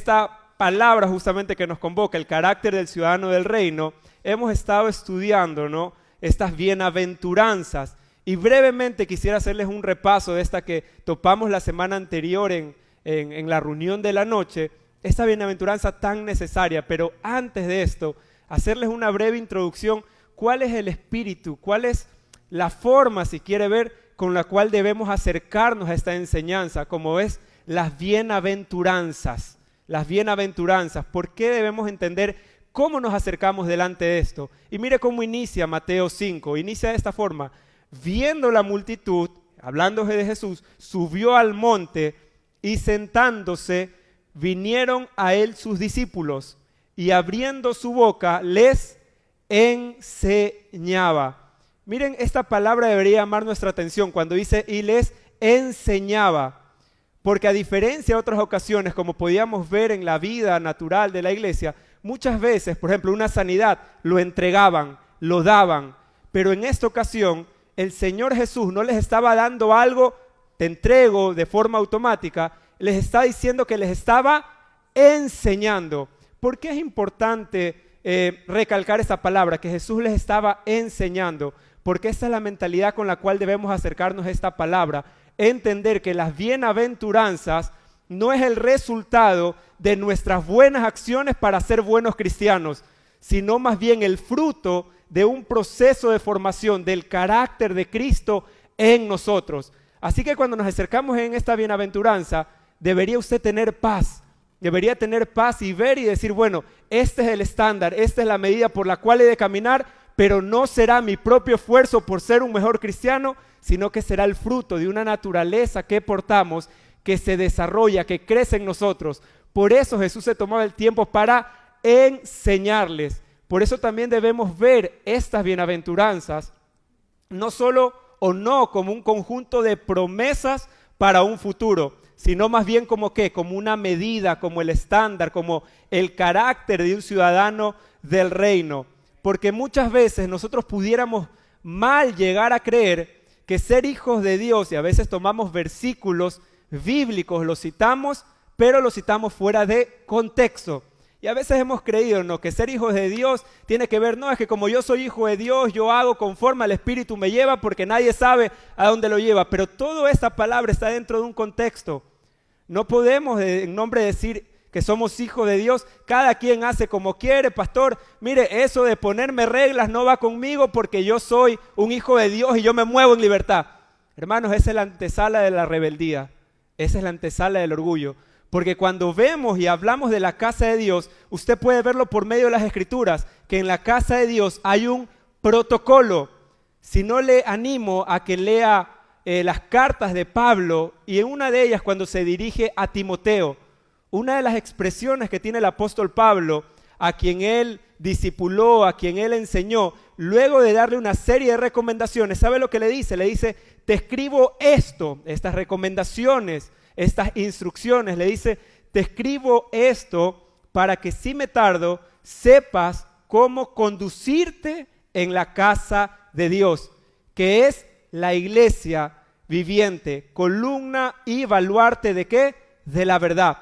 esta palabra justamente que nos convoca, el carácter del ciudadano del reino, hemos estado estudiando, ¿no?, estas bienaventuranzas. Y brevemente quisiera hacerles un repaso de esta que topamos la semana anterior en la reunión de la noche, esta bienaventuranza tan necesaria. Pero antes de esto, hacerles una breve introducción. ¿Cuál es el espíritu? ¿Cuál es la forma, si quiere ver, con la cual debemos acercarnos a esta enseñanza? Como es las bienaventuranzas. Las bienaventuranzas. ¿Por qué debemos entender cómo nos acercamos delante de esto? Y mire cómo inicia Mateo 5. Inicia de esta forma. Viendo la multitud, hablando de Jesús, subió al monte y sentándose, vinieron a él sus discípulos y abriendo su boca les enseñaba. Miren, esta palabra debería llamar nuestra atención cuando dice y les enseñaba, porque a diferencia de otras ocasiones, como podíamos ver en la vida natural de la iglesia, muchas veces, por ejemplo, una sanidad lo entregaban, lo daban, pero en esta ocasión el Señor Jesús no les estaba dando algo, te entrego de forma automática, les está diciendo que les estaba enseñando. ¿Por qué es importante recalcar esta palabra, que Jesús les estaba enseñando? Porque esta es la mentalidad con la cual debemos acercarnos a esta palabra, entender que las bienaventuranzas no es el resultado de nuestras buenas acciones para ser buenos cristianos, sino más bien el fruto de un proceso de formación del carácter de Cristo en nosotros. Así que cuando nos acercamos en esta bienaventuranza, debería usted tener paz. Debería tener paz y ver y decir, bueno, este es el estándar, esta es la medida por la cual he de caminar, pero no será mi propio esfuerzo por ser un mejor cristiano, sino que será el fruto de una naturaleza que portamos, que se desarrolla, que crece en nosotros. Por eso Jesús se tomaba el tiempo para enseñarles. Por eso también debemos ver estas bienaventuranzas, no solo o no como un conjunto de promesas para un futuro, sino más bien como ¿qué? Como una medida, como el estándar, como el carácter de un ciudadano del reino. Porque muchas veces nosotros pudiéramos mal llegar a creer que ser hijos de Dios, y a veces tomamos versículos bíblicos, los citamos, pero los citamos fuera de contexto. Y a veces hemos creído, ¿no?, que ser hijos de Dios tiene que ver, no, es que como yo soy hijo de Dios, yo hago conforme al Espíritu me lleva, porque nadie sabe a dónde lo lleva. Pero toda esta palabra está dentro de un contexto. No podemos en nombre de decir que somos hijos de Dios, cada quien hace como quiere. Pastor, mire, eso de ponerme reglas no va conmigo porque yo soy un hijo de Dios y yo me muevo en libertad. Hermanos, esa es la antesala de la rebeldía, esa es la antesala del orgullo. Porque cuando vemos y hablamos de la casa de Dios, usted puede verlo por medio de las Escrituras, que en la casa de Dios hay un protocolo. Si no, le animo a que lea las cartas de Pablo, y en una de ellas cuando se dirige a Timoteo, una de las expresiones que tiene el apóstol Pablo, a quien él discipuló, a quien él enseñó, luego de darle una serie de recomendaciones, ¿sabe lo que le dice? Le dice, te escribo esto, estas recomendaciones, estas instrucciones, le dice, te escribo esto para que si me tardo, sepas cómo conducirte en la casa de Dios, que es la iglesia viviente, columna y baluarte ¿de qué? De la verdad.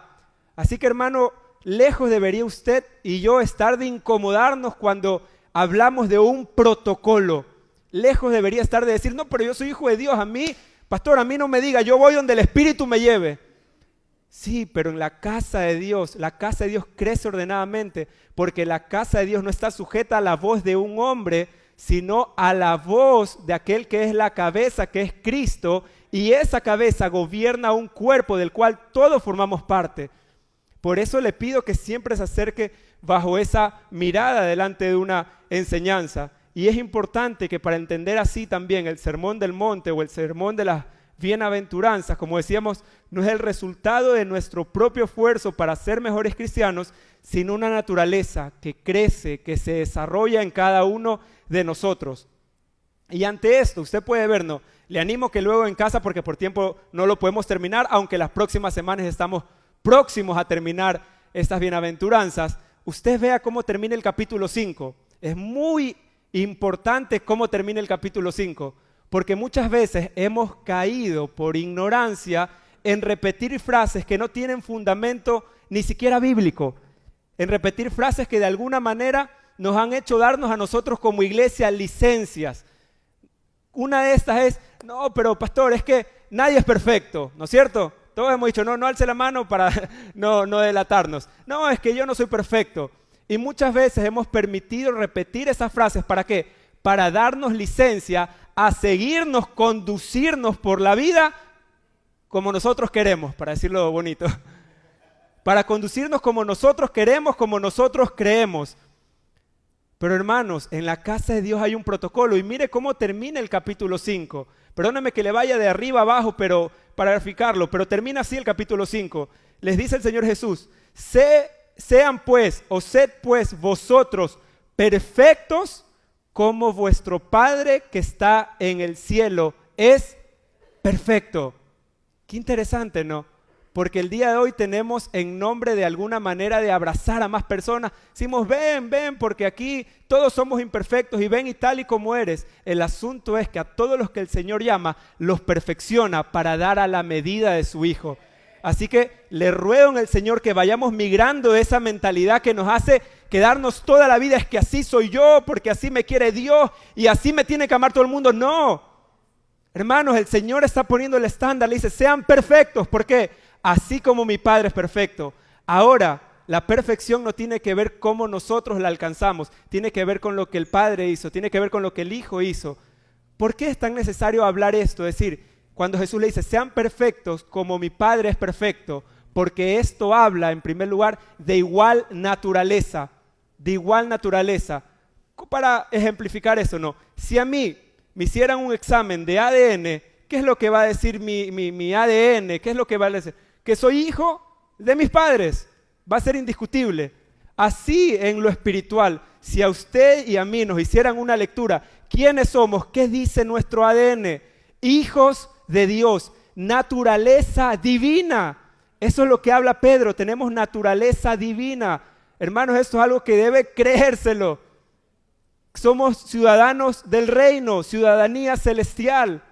Así que, hermano, lejos debería usted y yo estar de incomodarnos cuando hablamos de un protocolo. Lejos debería estar de decir, no, pero yo soy hijo de Dios, a mí, pastor, a mí no me diga, yo voy donde el Espíritu me lleve. Sí, pero en la casa de Dios crece ordenadamente, porque la casa de Dios no está sujeta a la voz de un hombre, sino a la voz de aquel que es la cabeza, que es Cristo, y esa cabeza gobierna un cuerpo del cual todos formamos parte. Por eso le pido que siempre se acerque bajo esa mirada delante de una enseñanza. Y es importante que para entender así también el sermón del monte o el sermón de las bienaventuranzas, como decíamos, no es el resultado de nuestro propio esfuerzo para ser mejores cristianos, sino una naturaleza que crece, que se desarrolla en cada uno de nosotros. Y ante esto, usted puede vernos, le animo que luego en casa, porque por tiempo no lo podemos terminar, aunque las próximas semanas estamos próximos a terminar estas bienaventuranzas, usted vea cómo termina el capítulo 5. Es muy importante cómo termina el capítulo 5, porque muchas veces hemos caído por ignorancia en repetir frases que no tienen fundamento ni siquiera bíblico, en repetir frases que de alguna manera nos han hecho darnos a nosotros como iglesia licencias. Una de estas es, no, pero pastor, es que nadie es perfecto, ¿no es cierto? Todos hemos dicho, no alce la mano para no delatarnos. No, es que yo no soy perfecto. Y muchas veces hemos permitido repetir esas frases, ¿para qué? Para darnos licencia a seguirnos, conducirnos por la vida como nosotros queremos, para decirlo bonito. Para conducirnos como nosotros queremos, como nosotros creemos. Pero hermanos, en la casa de Dios hay un protocolo y mire cómo termina el capítulo 5. Perdóname que le vaya de arriba abajo para graficarlo, pero termina así el capítulo 5. Les dice el Señor Jesús, sed pues vosotros perfectos como vuestro Padre que está en el cielo es perfecto. Qué interesante, ¿no? Porque el día de hoy tenemos en nombre de alguna manera de abrazar a más personas. Decimos, ven, porque aquí todos somos imperfectos y ven y tal y como eres. El asunto es que a todos los que el Señor llama, los perfecciona para dar a la medida de su Hijo. Así que le ruego en el Señor que vayamos migrando de esa mentalidad que nos hace quedarnos toda la vida. Es que así soy yo, porque así me quiere Dios y así me tiene que amar todo el mundo. No, hermanos, el Señor está poniendo el estándar. Le dice, sean perfectos. ¿Por qué? Así como mi Padre es perfecto. Ahora, la perfección no tiene que ver cómo nosotros la alcanzamos. Tiene que ver con lo que el Padre hizo. Tiene que ver con lo que el Hijo hizo. ¿Por qué es tan necesario hablar esto? Es decir, cuando Jesús le dice, sean perfectos como mi Padre es perfecto. Porque esto habla, en primer lugar, de igual naturaleza. De igual naturaleza. Para ejemplificar eso, no. Si a mí me hicieran un examen de ADN, ¿qué es lo que va a decir mi ADN? ¿Qué es lo que va a decir? Que soy hijo de mis padres. Va a ser indiscutible. Así en lo espiritual, si a usted y a mí nos hicieran una lectura, ¿quiénes somos? ¿Qué dice nuestro ADN? Hijos de Dios, naturaleza divina. Eso es lo que habla Pedro, tenemos naturaleza divina. Hermanos, esto es algo que debe creérselo. Somos ciudadanos del reino, ciudadanía celestial.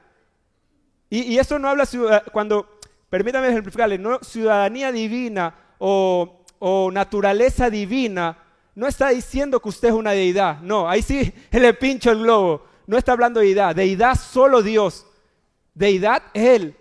Y eso no habla cuando, permítame ejemplificarle, no, ciudadanía divina o naturaleza divina, no está diciendo que usted es una deidad. No, ahí sí le pincho el globo. No está hablando de deidad. Deidad solo Dios. Deidad Él.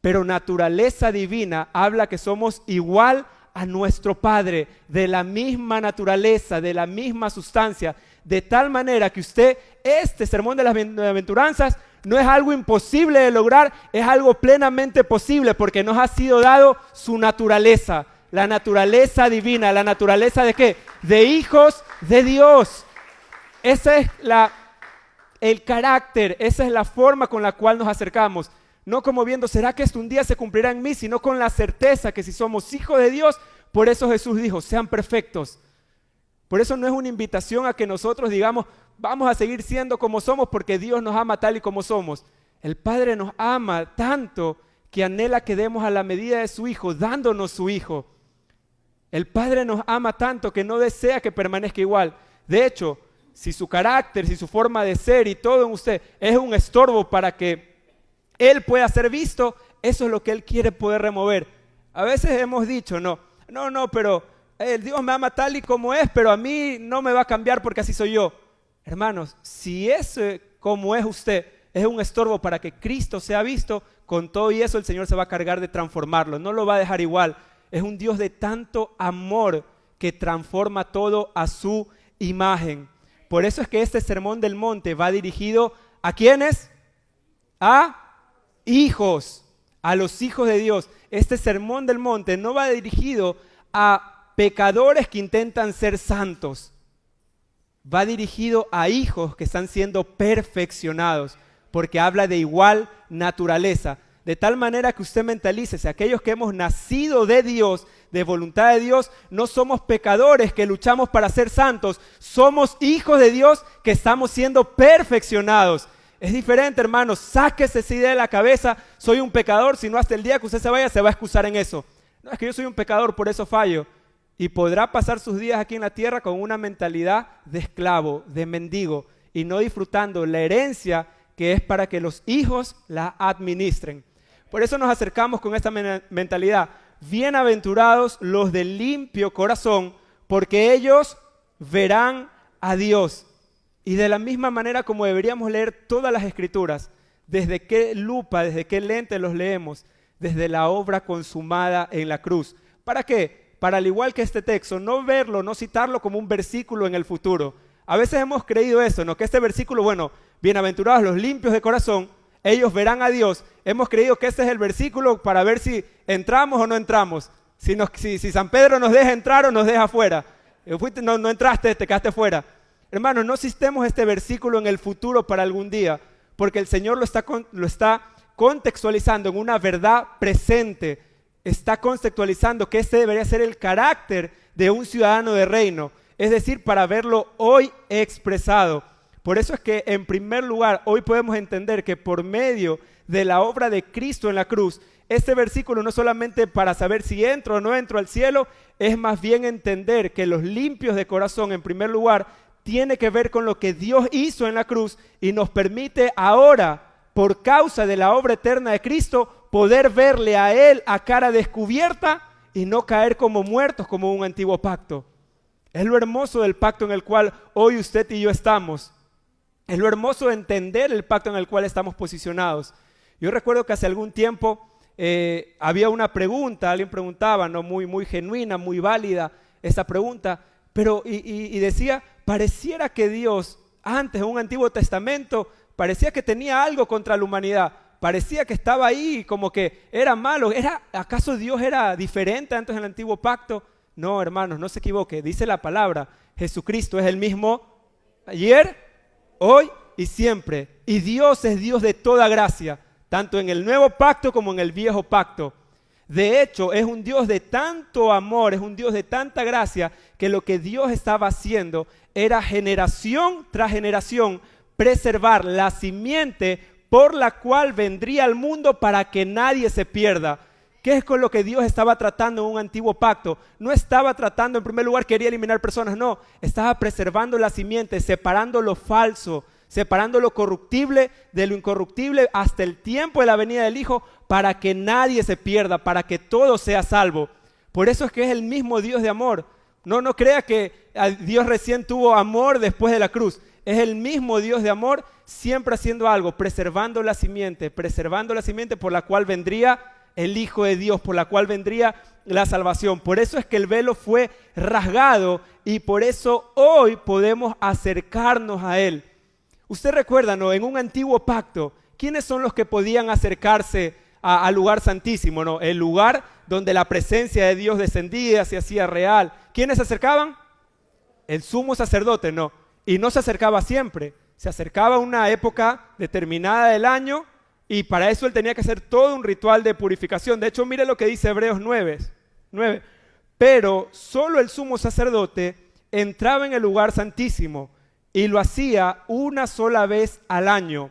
Pero naturaleza divina habla que somos igual a nuestro Padre, de la misma naturaleza, de la misma sustancia, de tal manera que usted, este sermón de las bienaventuranzas, no es algo imposible de lograr, es algo plenamente posible porque nos ha sido dado su naturaleza, la naturaleza divina. ¿La naturaleza de qué? De hijos de Dios. Ese es el carácter, esa es la forma con la cual nos acercamos. No como viendo, ¿será que esto un día se cumplirá en mí? Sino con la certeza que si somos hijos de Dios, por eso Jesús dijo, sean perfectos. Por eso no es una invitación a que nosotros digamos, vamos a seguir siendo como somos porque Dios nos ama tal y como somos. El Padre nos ama tanto que anhela que demos a la medida de su Hijo, dándonos su Hijo. El Padre nos ama tanto que no desea que permanezca igual. De hecho, si su carácter, si su forma de ser y todo en usted es un estorbo para que Él pueda ser visto, eso es lo que Él quiere poder remover. A veces hemos dicho, no, pero Dios me ama tal y como es, pero a mí no me va a cambiar porque así soy yo. Hermanos, si ese como es usted es un estorbo para que Cristo sea visto, con todo y eso el Señor se va a cargar de transformarlo, no lo va a dejar igual. Es un Dios de tanto amor que transforma todo a su imagen. Por eso es que este sermón del monte va dirigido ¿a quiénes? A hijos, a los hijos de Dios. Este sermón del monte no va dirigido a pecadores que intentan ser santos. Va dirigido a hijos que están siendo perfeccionados, porque habla de igual naturaleza. De tal manera que usted mentalícese, aquellos que hemos nacido de Dios, de voluntad de Dios, no somos pecadores que luchamos para ser santos, somos hijos de Dios que estamos siendo perfeccionados. Es diferente, hermanos, sáquese esa idea de la cabeza, soy un pecador, si no hasta el día que usted se vaya se va a excusar en eso. No, es que yo soy un pecador, por eso fallo. Y podrá pasar sus días aquí en la tierra con una mentalidad de esclavo, de mendigo, y no disfrutando la herencia que es para que los hijos la administren. Por eso nos acercamos con esta mentalidad. Bienaventurados los de limpio corazón, porque ellos verán a Dios. Y de la misma manera como deberíamos leer todas las Escrituras, ¿desde qué lupa, desde qué lente los leemos? Desde la obra consumada en la cruz. ¿Para qué? Para, al igual que este texto, no verlo, no citarlo como un versículo en el futuro. A veces hemos creído eso, ¿no? Que este versículo, bueno, bienaventurados los limpios de corazón, ellos verán a Dios. Hemos creído que este es el versículo para ver si entramos o no entramos. Si San Pedro nos deja entrar o nos deja fuera. No entraste, te quedaste fuera. Hermanos, no citemos este versículo en el futuro para algún día, porque el Señor lo está contextualizando en una verdad presente. Está contextualizando que este debería ser el carácter de un ciudadano de reino, es decir, para verlo hoy expresado. Por eso es que, en primer lugar, hoy podemos entender que por medio de la obra de Cristo en la cruz, este versículo no es solamente para saber si entro o no entro al cielo, es más bien entender que los limpios de corazón, en primer lugar, tiene que ver con lo que Dios hizo en la cruz y nos permite ahora, por causa de la obra eterna de Cristo, poder verle a Él a cara descubierta y no caer como muertos como un antiguo pacto. Es lo hermoso del pacto en el cual hoy usted y yo estamos. Es lo hermoso de entender el pacto en el cual estamos posicionados. Yo recuerdo que hace algún tiempo había una pregunta, alguien preguntaba, ¿no? Muy genuina, muy válida esa pregunta, pero y decía, pareciera que Dios, antes en un Antiguo Testamento, parecía que tenía algo contra la humanidad, parecía que estaba ahí, como que era malo. ¿Acaso Dios era diferente antes del Antiguo Pacto? No, hermanos, no se equivoque, dice la palabra, Jesucristo es el mismo ayer, hoy y siempre. Y Dios es Dios de toda gracia, tanto en el nuevo pacto como en el viejo pacto. De hecho, es un Dios de tanto amor, es un Dios de tanta gracia, que lo que Dios estaba haciendo era generación tras generación preservar la simiente por la cual vendría al mundo para que nadie se pierda. ¿Qué es con lo que Dios estaba tratando en un antiguo pacto? No estaba tratando, en primer lugar, quería eliminar personas, no. Estaba preservando la simiente, separando lo falso, separando lo corruptible de lo incorruptible hasta el tiempo de la venida del Hijo, para que nadie se pierda, para que todo sea salvo. Por eso es que es el mismo Dios de amor. No crea que Dios recién tuvo amor después de la cruz. Es el mismo Dios de amor, siempre haciendo algo, preservando la simiente por la cual vendría el Hijo de Dios, por la cual vendría la salvación. Por eso es que el velo fue rasgado y por eso hoy podemos acercarnos a Él. Usted recuerda, ¿no? En un antiguo pacto, ¿quiénes son los que podían acercarse al lugar santísimo, ¿no? El lugar donde la presencia de Dios descendía, se hacía real. ¿Quiénes se acercaban? El sumo sacerdote, ¿no? Y no se acercaba siempre, se acercaba a una época determinada del año y para eso él tenía que hacer todo un ritual de purificación. De hecho, mire lo que dice Hebreos 9. Pero solo el sumo sacerdote entraba en el lugar santísimo y lo hacía una sola vez al año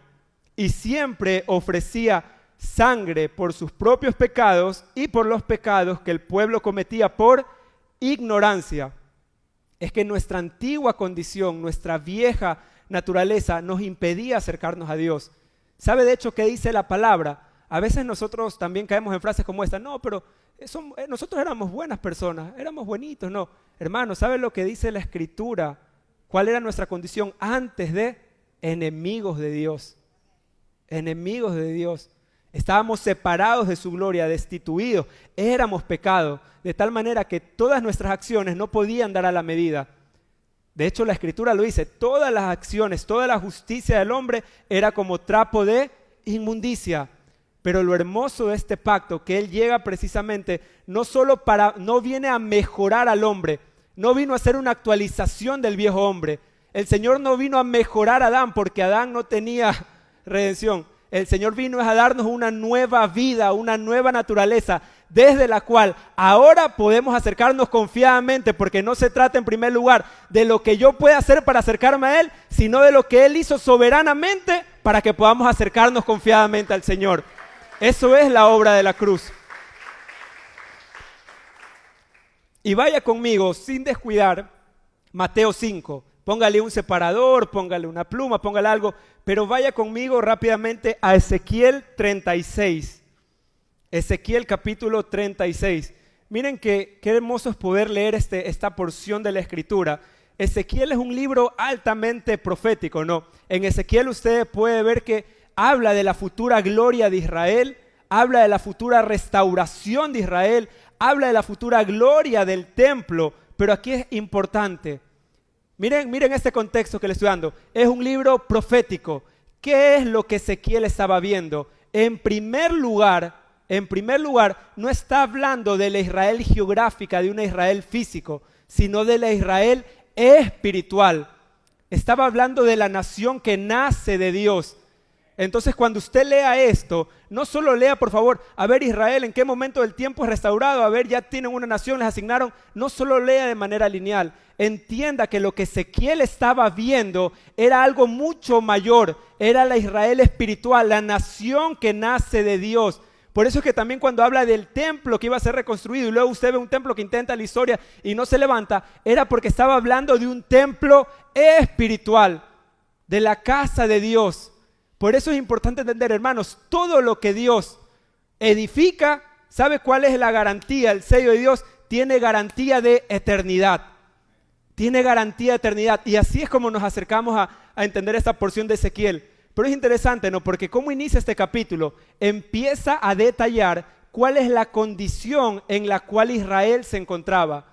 y siempre ofrecía sangre por sus propios pecados y por los pecados que el pueblo cometía por ignorancia. Es que nuestra antigua condición, nuestra vieja naturaleza nos impedía acercarnos a Dios. ¿Sabe de hecho qué dice la palabra? A veces nosotros también caemos en frases como esta, no, pero nosotros éramos buenas personas, éramos buenitos, no. Hermano, ¿sabe lo que dice la Escritura? ¿Cuál era nuestra condición antes de enemigos de Dios? Enemigos de Dios. Estábamos separados de su gloria, destituidos, éramos pecado, de tal manera que todas nuestras acciones no podían dar a la medida. De hecho, la Escritura lo dice, todas las acciones, toda la justicia del hombre era como trapo de inmundicia. Pero lo hermoso de este pacto, que Él llega precisamente, no viene a mejorar al hombre, no vino a hacer una actualización del viejo hombre. El Señor no vino a mejorar a Adán, porque Adán no tenía redención. El Señor vino a darnos una nueva vida, una nueva naturaleza, desde la cual ahora podemos acercarnos confiadamente, porque no se trata en primer lugar de lo que yo pueda hacer para acercarme a Él, sino de lo que Él hizo soberanamente para que podamos acercarnos confiadamente al Señor. Eso es la obra de la cruz. Y vaya conmigo, sin descuidar, Mateo 5. Póngale un separador, póngale una pluma, póngale algo, pero vaya conmigo rápidamente a Ezequiel 36. Ezequiel capítulo 36. Miren qué hermoso es poder leer esta porción de la Escritura. Ezequiel es un libro altamente profético, ¿no? En Ezequiel usted puede ver que habla de la futura gloria de Israel, habla de la futura restauración de Israel, habla de la futura gloria del templo, pero aquí es importante. Miren este contexto que le estoy dando. Es un libro profético. ¿Qué es lo que Ezequiel estaba viendo? En primer lugar, no está hablando de la Israel geográfica, de una Israel físico, sino de la Israel espiritual. Estaba hablando de la nación que nace de Dios. Entonces, cuando usted lea esto, no solo lea, por favor, a ver Israel, en qué momento del tiempo es restaurado, a ver, ya tienen una nación, les asignaron. No solo lea de manera lineal. Entienda que lo que Ezequiel estaba viendo era algo mucho mayor. Era la Israel espiritual, la nación que nace de Dios. Por eso es que también cuando habla del templo que iba a ser reconstruido y luego usted ve un templo que intenta la historia y no se levanta, era porque estaba hablando de un templo espiritual, de la casa de Dios. Por eso es importante entender, hermanos, todo lo que Dios edifica, ¿sabe cuál es la garantía? El sello de Dios tiene garantía de eternidad. Tiene garantía de eternidad. Y así es como nos acercamos a entender esta porción de Ezequiel. Pero es interesante, ¿no? Porque cómo inicia este capítulo, empieza a detallar cuál es la condición en la cual Israel se encontraba.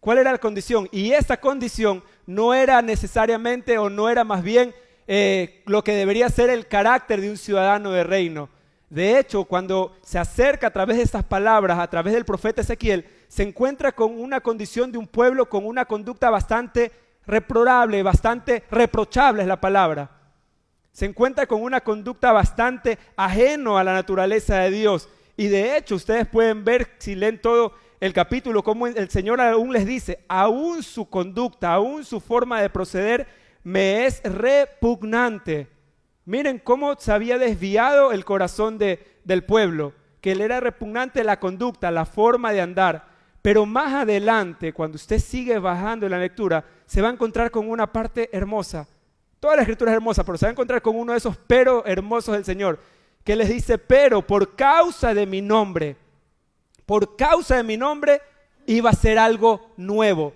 ¿Cuál era la condición? Y esta condición no era necesariamente o no era más bien lo que debería ser el carácter de un ciudadano de reino. De hecho, cuando se acerca a través de estas palabras, a través del profeta Ezequiel, se encuentra con una condición de un pueblo con una conducta bastante reprobable, bastante reprochable es la palabra. Se encuentra con una conducta bastante ajeno a la naturaleza de Dios. Y de hecho, ustedes pueden ver, si leen todo el capítulo, cómo el Señor aún les dice, aún su conducta, aún su forma de proceder, me es repugnante. Miren cómo se había desviado el corazón del pueblo, que le era repugnante la conducta, la forma de andar. Pero más adelante, cuando usted sigue bajando en la lectura, se va a encontrar con una parte hermosa. Toda la Escritura es hermosa, pero se va a encontrar con uno de esos pero hermosos del Señor, que les dice, pero por causa de mi nombre iba a ser algo nuevo.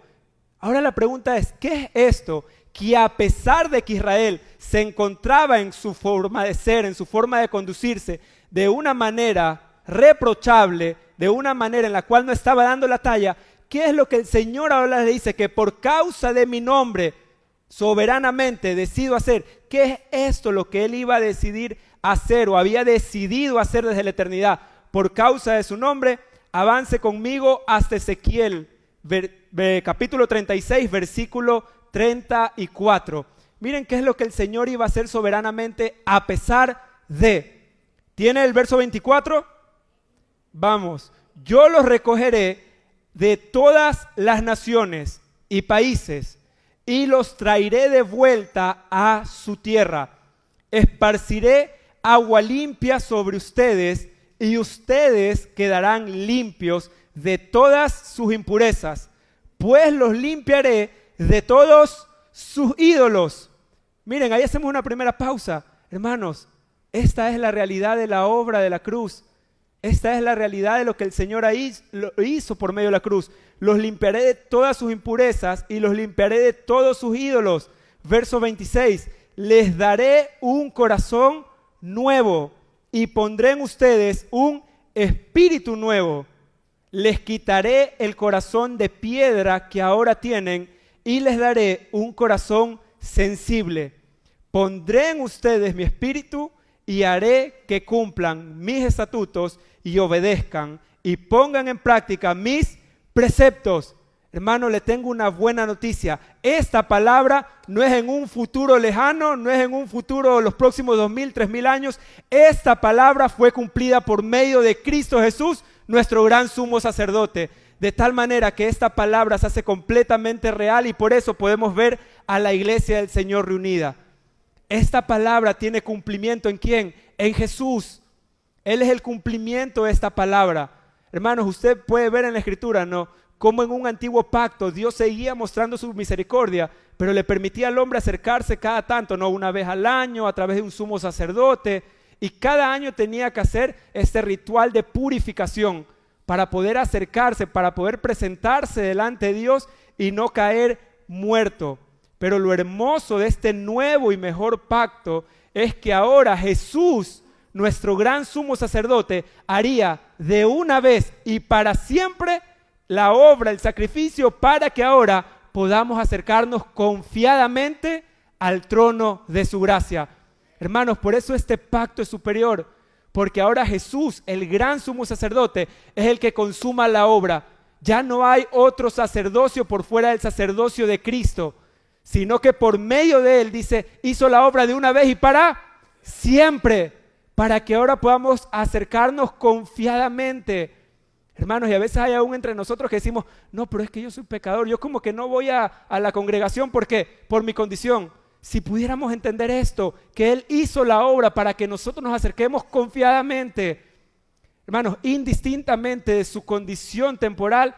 Ahora la pregunta es, ¿qué es esto? Que a pesar de que Israel se encontraba en su forma de ser, en su forma de conducirse, de una manera reprochable, de una manera en la cual no estaba dando la talla, ¿qué es lo que el Señor ahora le dice? Que por causa de mi nombre, soberanamente decido hacer. ¿Qué es esto lo que él iba a decidir hacer o había decidido hacer desde la eternidad? Por causa de su nombre, avance conmigo hasta Ezequiel, capítulo 36, versículo 34. Miren qué es lo que el Señor iba a hacer soberanamente a pesar de. ¿Tiene el verso 24? Vamos. Yo los recogeré de todas las naciones y países y los traeré de vuelta a su tierra. Esparciré agua limpia sobre ustedes y ustedes quedarán limpios de todas sus impurezas, pues los limpiaré de todos sus ídolos. Miren, ahí hacemos una primera pausa. Hermanos, esta es la realidad de la obra de la cruz. Esta es la realidad de lo que el Señor hizo por medio de la cruz. Los limpiaré de todas sus impurezas y los limpiaré de todos sus ídolos. Verso 26. Les daré un corazón nuevo y pondré en ustedes un espíritu nuevo. Les quitaré el corazón de piedra que ahora tienen y les daré un corazón sensible. Pondré en ustedes mi espíritu y haré que cumplan mis estatutos y obedezcan y pongan en práctica mis preceptos. Hermano, le tengo una buena noticia. Esta palabra no es en un futuro lejano, no es en un futuro los próximos 2000, 3000 años. Esta palabra fue cumplida por medio de Cristo Jesús, nuestro gran sumo sacerdote. De tal manera que esta palabra se hace completamente real y por eso podemos ver a la iglesia del Señor reunida. Esta palabra tiene cumplimiento ¿en quién? En Jesús. Él es el cumplimiento de esta palabra. Hermanos, usted puede ver en la Escritura, ¿no?, como en un antiguo pacto Dios seguía mostrando su misericordia, pero le permitía al hombre acercarse cada tanto, ¿no?, una vez al año, a través de un sumo sacerdote. y cada año tenía que hacer este ritual de purificación para poder acercarse, para poder presentarse delante de Dios y no caer muerto. Pero lo hermoso de este nuevo y mejor pacto es que ahora Jesús, nuestro gran sumo sacerdote, haría de una vez y para siempre la obra, el sacrificio, para que ahora podamos acercarnos confiadamente al trono de su gracia. Hermanos, por eso este pacto es superior, porque ahora Jesús, el gran sumo sacerdote, es el que consuma la obra. Ya no hay otro sacerdocio por fuera del sacerdocio de Cristo, sino que por medio de él, dice, hizo la obra de una vez y para siempre, para que ahora podamos acercarnos confiadamente. Hermanos, y a veces hay aún entre nosotros que decimos, no, pero es que yo soy pecador, yo como que no voy a la congregación, ¿por qué? Por mi condición. Si pudiéramos entender esto, que Él hizo la obra para que nosotros nos acerquemos confiadamente, hermanos, indistintamente de su condición temporal,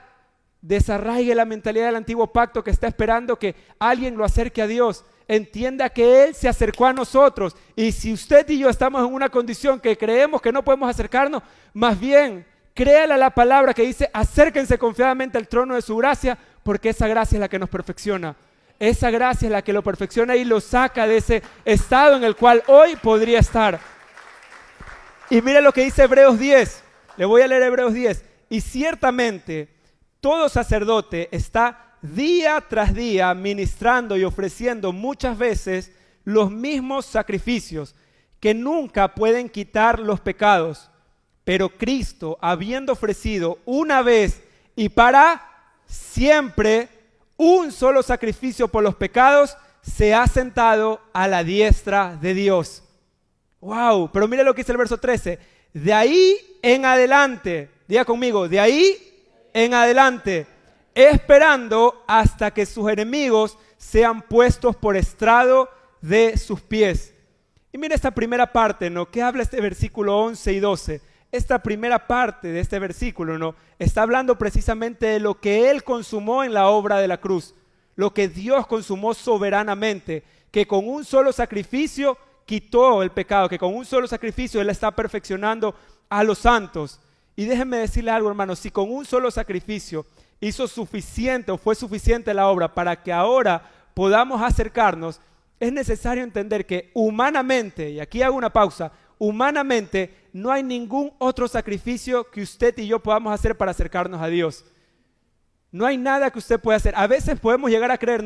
desarraigue la mentalidad del antiguo pacto que está esperando que alguien lo acerque a Dios. Entienda que Él se acercó a nosotros, y si usted y yo estamos en una condición que creemos que no podemos acercarnos, más bien créale a la palabra que dice, acérquense confiadamente al trono de su gracia, porque esa gracia es la que nos perfecciona. Esa gracia es la que lo perfecciona y lo saca de ese estado en el cual hoy podría estar. Y mire lo que dice Hebreos 10. Le voy a leer Hebreos 10. Y ciertamente todo sacerdote está día tras día ministrando y ofreciendo muchas veces los mismos sacrificios que nunca pueden quitar los pecados. Pero Cristo, habiendo ofrecido una vez y para siempre un solo sacrificio por los pecados, se ha sentado a la diestra de Dios. ¡Wow! Pero mire lo que dice el verso 13. De ahí en adelante, diga conmigo, de ahí en adelante, esperando hasta que sus enemigos sean puestos por estrado de sus pies. Y mire esta primera parte, ¿no? ¿Qué habla este versículo 11 y 12? Esta primera parte de este versículo, ¿no? Está hablando precisamente de lo que Él consumó en la obra de la cruz, lo que Dios consumó soberanamente, que con un solo sacrificio quitó el pecado, que con un solo sacrificio Él está perfeccionando a los santos. Y déjenme decirle algo, hermanos, si con un solo sacrificio hizo suficiente o fue suficiente la obra para que ahora podamos acercarnos, es necesario entender que humanamente, y aquí hago una pausa, humanamente no hay ningún otro sacrificio que usted y yo podamos hacer para acercarnos a Dios. No hay nada que usted pueda hacer. A veces podemos llegar a creer,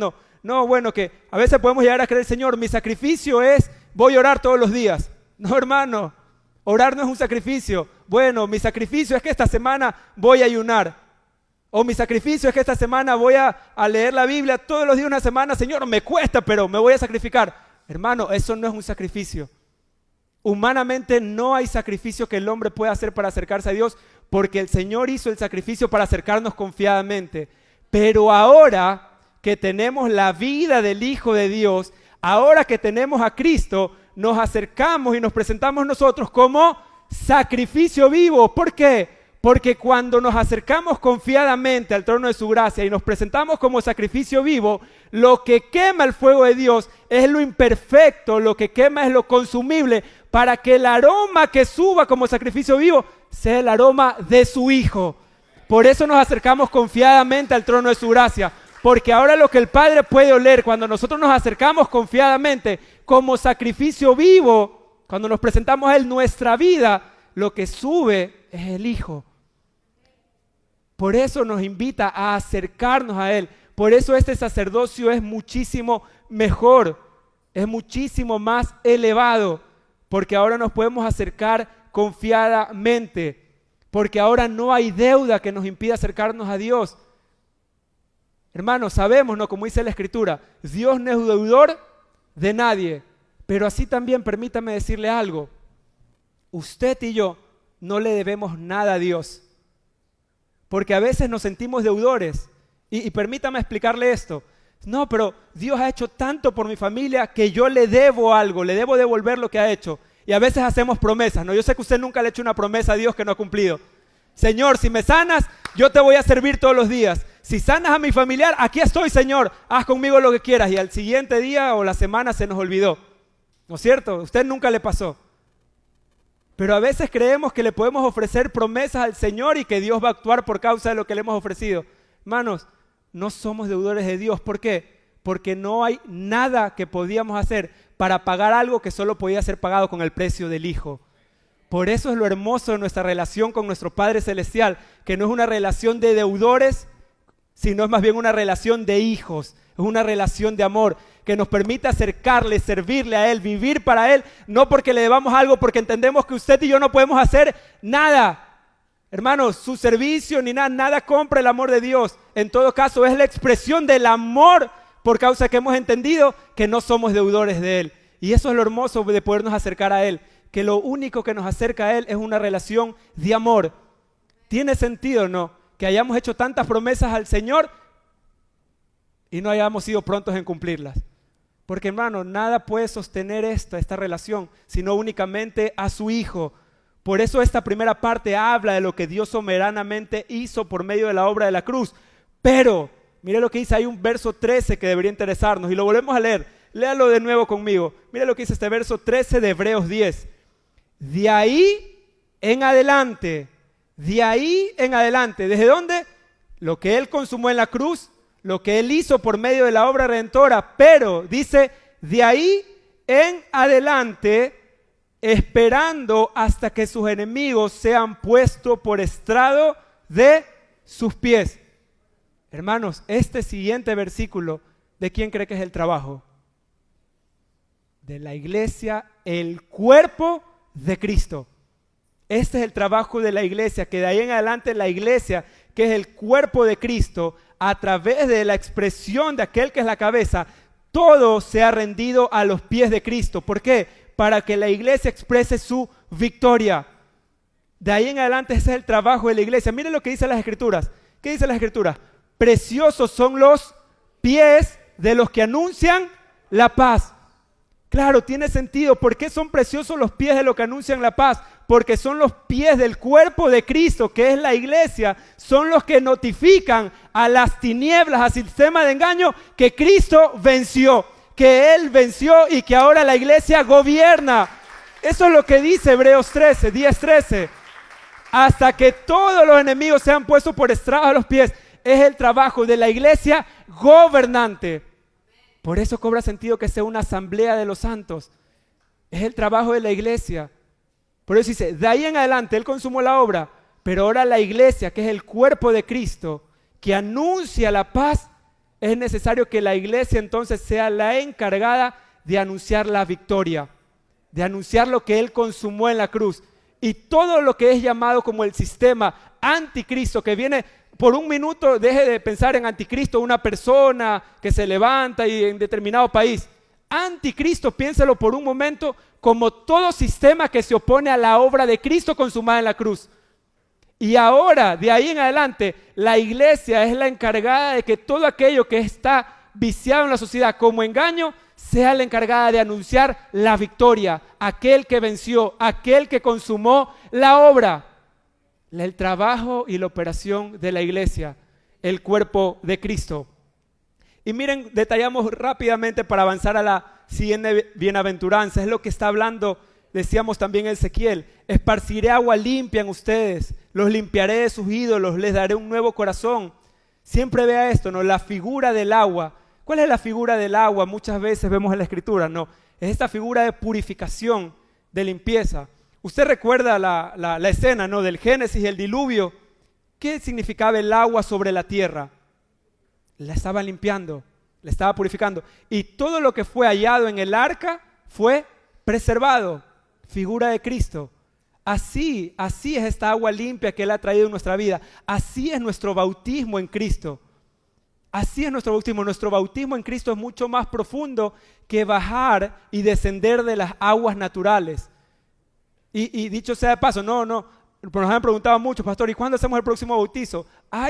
que a veces podemos llegar a creer, Señor, mi sacrificio es, voy a orar todos los días. No, hermano, orar no es un sacrificio. Bueno, mi sacrificio es que esta semana voy a ayunar. O mi sacrificio es que esta semana voy a leer la Biblia todos los días una semana. Señor, me cuesta, pero me voy a sacrificar. Hermano, eso no es un sacrificio. Humanamente no hay sacrificio que el hombre pueda hacer para acercarse a Dios, porque el Señor hizo el sacrificio para acercarnos confiadamente. Pero ahora que tenemos la vida del Hijo de Dios, ahora que tenemos a Cristo, nos acercamos y nos presentamos nosotros como sacrificio vivo. ¿Por qué? Porque cuando nos acercamos confiadamente al trono de su gracia y nos presentamos como sacrificio vivo, lo que quema el fuego de Dios es lo imperfecto, lo que quema es lo consumible, para que el aroma que suba como sacrificio vivo sea el aroma de su Hijo. Por eso nos acercamos confiadamente al trono de su gracia, porque ahora lo que el Padre puede oler cuando nosotros nos acercamos confiadamente como sacrificio vivo, cuando nos presentamos a Él nuestra vida, lo que sube es el Hijo. Por eso nos invita a acercarnos a Él. Por eso este sacerdocio es muchísimo mejor, es muchísimo más elevado, porque ahora nos podemos acercar confiadamente, porque ahora no hay deuda que nos impida acercarnos a Dios. Hermanos, sabemos, ¿no? Como dice la Escritura, Dios no es deudor de nadie, pero así también permítame decirle algo. Usted y yo no le debemos nada a Dios, porque a veces nos sentimos deudores. Y permítame explicarle esto. No, pero Dios ha hecho tanto por mi familia que yo le debo algo, le debo devolver lo que ha hecho. Y a veces hacemos promesas, ¿no? Yo sé que usted nunca le ha hecho una promesa a Dios que no ha cumplido. Señor, si me sanas, yo te voy a servir todos los días. Si sanas a mi familiar, aquí estoy, Señor, haz conmigo lo que quieras. Y al siguiente día o la semana se nos olvidó. ¿No es cierto? A usted nunca le pasó. Pero a veces creemos que le podemos ofrecer promesas al Señor y que Dios va a actuar por causa de lo que le hemos ofrecido. Hermanos, no somos deudores de Dios. ¿Por qué? Porque no hay nada que podíamos hacer para pagar algo que solo podía ser pagado con el precio del Hijo. Por eso es lo hermoso de nuestra relación con nuestro Padre Celestial, que no es una relación de deudores, sino es más bien una relación de hijos. Es una relación de amor que nos permite acercarle, servirle a Él, vivir para Él, no porque le debamos algo, porque entendemos que usted y yo no podemos hacer nada. Hermanos, su servicio ni nada compra el amor de Dios. En todo caso, es la expresión del amor por causa que hemos entendido que no somos deudores de Él. Y eso es lo hermoso de podernos acercar a Él, que lo único que nos acerca a Él es una relación de amor. ¿Tiene sentido o no? Que hayamos hecho tantas promesas al Señor y no hayamos sido prontos en cumplirlas. Porque, hermano, nada puede sostener esta relación, sino únicamente a su Hijo. Por eso esta primera parte habla de lo que Dios soberanamente hizo por medio de la obra de la cruz. Pero, mire lo que dice, hay un verso 13 que debería interesarnos y lo volvemos a leer. Léalo de nuevo conmigo. Mire lo que dice este verso 13 de Hebreos 10. De ahí en adelante, ¿desde dónde? Lo que Él consumó en la cruz, lo que Él hizo por medio de la obra redentora, pero dice, de ahí en adelante, esperando hasta que sus enemigos sean puestos por estrado de sus pies. Hermanos, este siguiente versículo, ¿de quién cree que es el trabajo? De la iglesia, el cuerpo de Cristo. Este es el trabajo de la iglesia, que de ahí en adelante la iglesia, que es el cuerpo de Cristo, a través de la expresión de aquel que es la cabeza, todo se ha rendido a los pies de Cristo. ¿Por qué? Para que la iglesia exprese su victoria. De ahí en adelante ese es el trabajo de la iglesia. Miren lo que dicen las Escrituras. ¿Qué dicen las Escrituras? Preciosos son los pies de los que anuncian la paz. Claro, tiene sentido. ¿Por qué son preciosos los pies de los que anuncian la paz? Porque son los pies del cuerpo de Cristo, que es la iglesia, son los que notifican a las tinieblas, al sistema de engaño, que Cristo venció, que Él venció y que ahora la iglesia gobierna. Eso es lo que dice Hebreos 10:13. Hasta que todos los enemigos sean puestos por estrado a los pies. Es el trabajo de la iglesia gobernante. Por eso cobra sentido que sea una asamblea de los santos. Es el trabajo de la iglesia. Por eso dice, de ahí en adelante Él consumó la obra, pero ahora la iglesia, que es el cuerpo de Cristo, que anuncia la paz, es necesario que la iglesia entonces sea la encargada de anunciar la victoria, de anunciar lo que Él consumó en la cruz. Y todo lo que es llamado como el sistema anticristo, que viene por un minuto, deje de pensar en anticristo, una persona que se levanta y en determinado país. Anticristo, piénselo por un momento como todo sistema que se opone a la obra de Cristo consumada en la cruz. Y ahora, de ahí en adelante, la iglesia es la encargada de que todo aquello que está viciado en la sociedad como engaño, sea la encargada de anunciar la victoria, aquel que venció, aquel que consumó la obra. El trabajo y la operación de la iglesia, el cuerpo de Cristo. Y miren, detallamos rápidamente para avanzar a la siguiente bienaventuranza. Es lo que está hablando, decíamos también Ezequiel. Esparciré agua limpia en ustedes, los limpiaré de sus ídolos, les daré un nuevo corazón. Siempre vea esto, ¿no? La figura del agua. ¿Cuál es la figura del agua? Muchas veces vemos en la Escritura, ¿no? Es esta figura de purificación, de limpieza. Usted recuerda la escena, ¿no? Del Génesis y el diluvio. ¿Qué significaba el agua sobre la tierra? La estaba limpiando, la estaba purificando. Y todo lo que fue hallado en el arca fue preservado. Figura de Cristo. Así es esta agua limpia que Él ha traído en nuestra vida. Así es nuestro bautismo en Cristo. Así es nuestro bautismo. Nuestro bautismo en Cristo es mucho más profundo que bajar y descender de las aguas naturales. Y dicho sea de paso, nos han preguntado mucho, pastor, ¿y cuándo hacemos el próximo bautizo?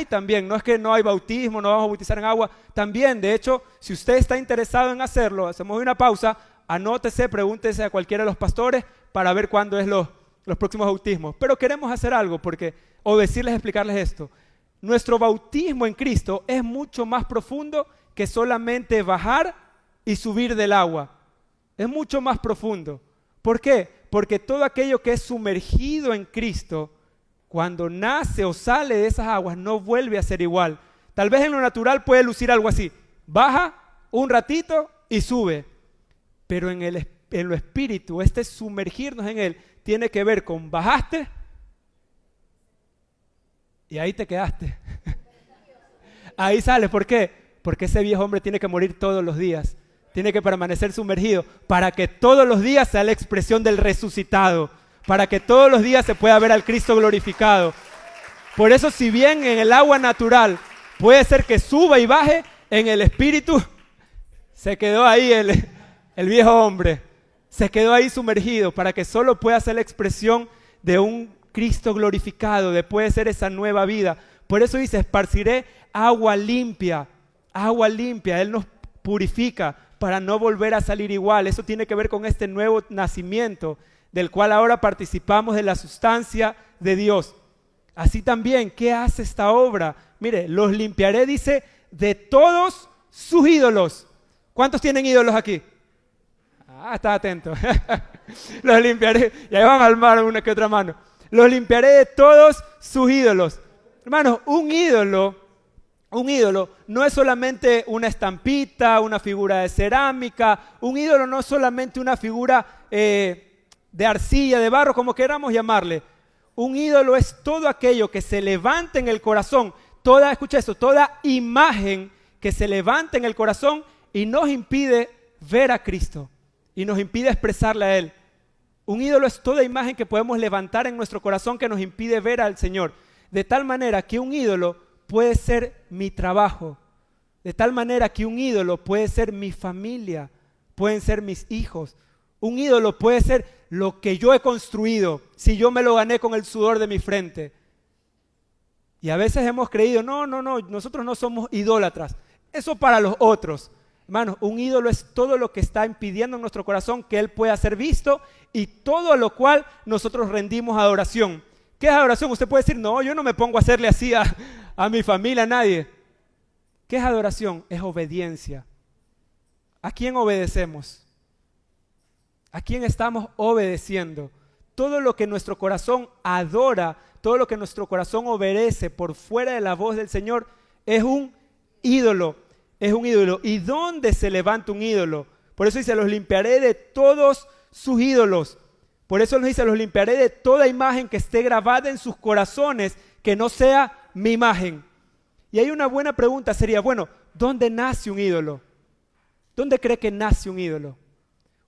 También, no es que no hay bautismo, no vamos a bautizar en agua. También, de hecho, si usted está interesado en hacerlo, hacemos una pausa, anótese, pregúntese a cualquiera de los pastores para ver cuándo es los próximos bautismos. Pero queremos hacer algo, o decirles, explicarles esto. Nuestro bautismo en Cristo es mucho más profundo que solamente bajar y subir del agua. Es mucho más profundo. ¿Por qué? Porque todo aquello que es sumergido en Cristo, cuando nace o sale de esas aguas, no vuelve a ser igual. Tal vez en lo natural puede lucir algo así. Baja un ratito y sube. Pero en lo espíritu, sumergirnos en Él, tiene que ver con bajaste y ahí te quedaste. Ahí sales. ¿Por qué? Porque ese viejo hombre tiene que morir todos los días. Tiene que permanecer sumergido para que todos los días sea la expresión del resucitado. Para que todos los días se pueda ver al Cristo glorificado. Por eso, si bien en el agua natural puede ser que suba y baje, en el espíritu se quedó ahí el viejo hombre. Se quedó ahí sumergido para que solo pueda ser la expresión de un Cristo glorificado, de puede ser esa nueva vida. Por eso dice, esparciré agua limpia. Agua limpia, Él nos purifica para no volver a salir igual. Eso tiene que ver con este nuevo nacimiento, del cual ahora participamos de la sustancia de Dios. Así también, ¿qué hace esta obra? Mire, los limpiaré, dice, de todos sus ídolos. ¿Cuántos tienen ídolos aquí? Está atento. Los limpiaré, y ahí van a armar una que otra mano. Los limpiaré de todos sus ídolos. Hermanos, un ídolo no es solamente una estampita, una figura de cerámica. Un ídolo no es solamente una figura de arcilla, de barro, como queramos llamarle. Un ídolo es todo aquello que se levanta en el corazón, escucha eso, toda imagen que se levanta en el corazón y nos impide ver a Cristo y nos impide expresarle a Él. Un ídolo es toda imagen que podemos levantar en nuestro corazón que nos impide ver al Señor. De tal manera que un ídolo puede ser mi trabajo. De tal manera que un ídolo puede ser mi familia, pueden ser mis hijos. Un ídolo puede ser lo que yo he construido, si yo me lo gané con el sudor de mi frente. Y a veces hemos creído, no, nosotros no somos idólatras. Eso para los otros. Hermanos, un ídolo es todo lo que está impidiendo en nuestro corazón que Él pueda ser visto y todo a lo cual nosotros rendimos adoración. ¿Qué es adoración? Usted puede decir, no, yo no me pongo a hacerle así a mi familia, a nadie. ¿Qué es adoración? Es obediencia. ¿A quién obedecemos? ¿A quién estamos obedeciendo? Todo lo que nuestro corazón adora, todo lo que nuestro corazón obedece por fuera de la voz del Señor es un ídolo. Es un ídolo. ¿Y dónde se levanta un ídolo? Por eso dice, los limpiaré de todos sus ídolos. Por eso nos dice, los limpiaré de toda imagen que esté grabada en sus corazones, que no sea mi imagen. Y hay una buena pregunta, sería, bueno, ¿dónde nace un ídolo? ¿Dónde cree que nace un ídolo?